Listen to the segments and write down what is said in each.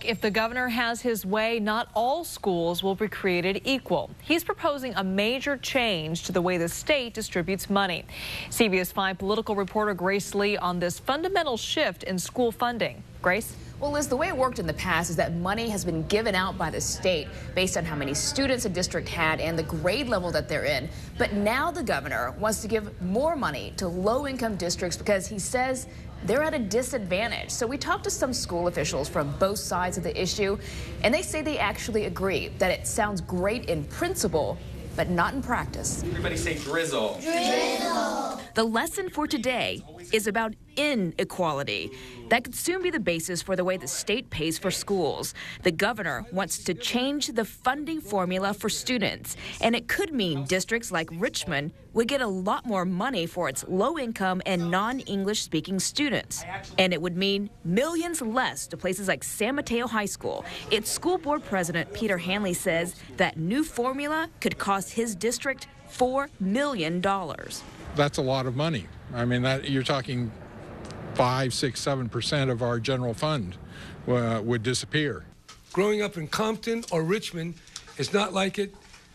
if the governor has his way, not all schools will be created equal. He's proposing a major change to the way the state distributes money. CBS 5 political reporter Grace Lee on this fundamental shift in school funding. Grace? Well, Liz, the way it worked in the past is that money has been given out by the state based on how many students a district had and the grade level that they're in. But now the governor wants to give more money to low-income districts because he says they're at a disadvantage. So we talked to some school officials from both sides of the issue, and they say they actually agree that it sounds great in principle, but not in practice. Everybody say drizzle. Drizzle. The lesson for today is about inequality. That could soon be the basis for the way the state pays for schools. The governor wants to change the funding formula for students, and it could mean districts like Richmond would get a lot more money for its low-income and non-English speaking students. And it would mean millions less to places like San Mateo High School. Its school board president, Peter Hanley, says that new formula could cost his district $4 million. That's a lot of money. I mean, you're talking 5, 6, 7% of our general fund would disappear. Growing up in Compton or Richmond is not like it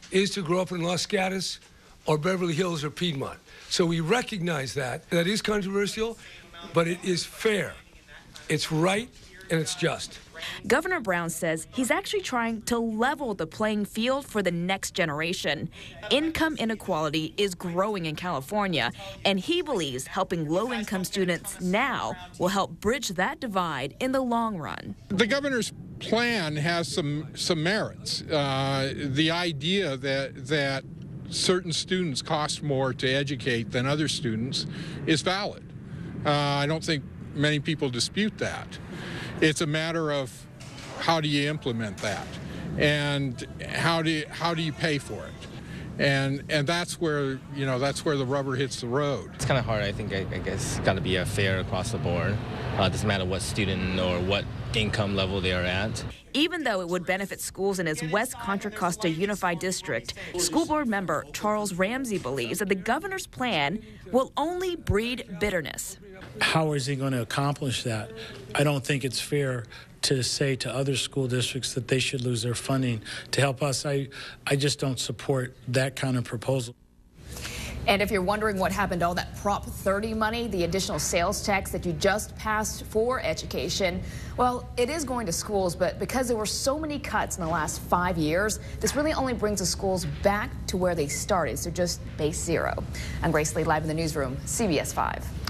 is to grow up in Los Gatos or Beverly Hills or Piedmont. So we recognize that. That is controversial, but it is fair. It's right, and it's just. Governor Brown says he's actually trying to level the playing field for the next generation. Income inequality is growing in California, and he believes helping low-income students now will help bridge that divide in the long run. The governor's plan has some merits. The idea that certain students cost more to educate than other students is valid. I don't think many people dispute that. It's a matter of how do you implement that, and how do you pay for it, and that's where the rubber hits the road. It's kind of hard. I think I guess got to be fair across the board. Doesn't matter what student or what income level they are at. Even though it would benefit schools in his West Contra Costa Unified District, school board member Charles Ramsey believes that the governor's plan will only breed bitterness. How is he going to accomplish that? I don't think it's fair to say to other school districts that they should lose their funding to help us. I just don't support that kind of proposal. And if you're wondering what happened to all that Prop 30 money, the additional sales tax that you just passed for education, well, it is going to schools, but because there were so many cuts in the last 5 years, this really only brings the schools back to where they started, so just base zero. I'm Grace Lee, live in the newsroom, CBS 5.